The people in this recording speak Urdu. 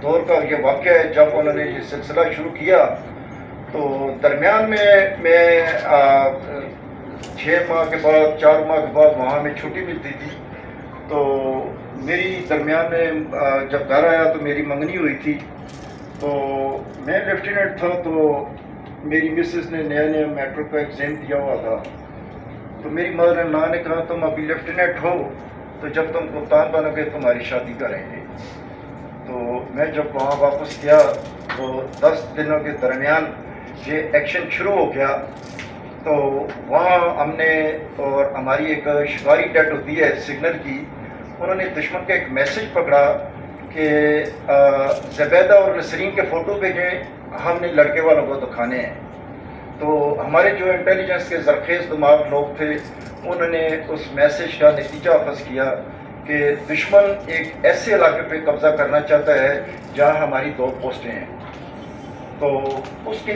دور کا یہ واقعہ ہے جب انہوں نے یہ سلسلہ شروع کیا تو درمیان میں 6 ماہ کے بعد 4 ماہ کے بعد وہاں میں چھٹی ملتی تھی تو میری درمیان میں جب گھر آیا تو میری منگنی ہوئی تھی تو میں لیفٹیننٹ تھا تو میری مسز نے نیا نیا میٹرک کا ایگزام دیا ہوا تھا تو میری مدر ان لا نے کہا تم ابھی لیفٹیننٹ ہو تو جب تم کپتان بنو گے تمہاری شادی کریں گے. تو میں جب وہاں واپس گیا تو 10 دنوں کے درمیان یہ ایکشن شروع ہو گیا تو وہاں ہم نے اور ہماری ایک شکاری ڈیٹ ہوتی ہے سگنل کی, انہوں نے دشمن کا ایک میسج پکڑا کہ زبیدہ اور نسرین کے فوٹو بھیجیں, ہم نے لڑکے والوں کو دکھانے ہیں. تو ہمارے جو انٹیلیجنس کے زرخیز دماغ لوگ تھے انہوں نے اس میسج کا نتیجہ اخذ کیا کہ دشمن ایک ایسے علاقے پہ قبضہ کرنا چاہتا ہے جہاں ہماری 2 پوسٹیں ہیں. تو اس کے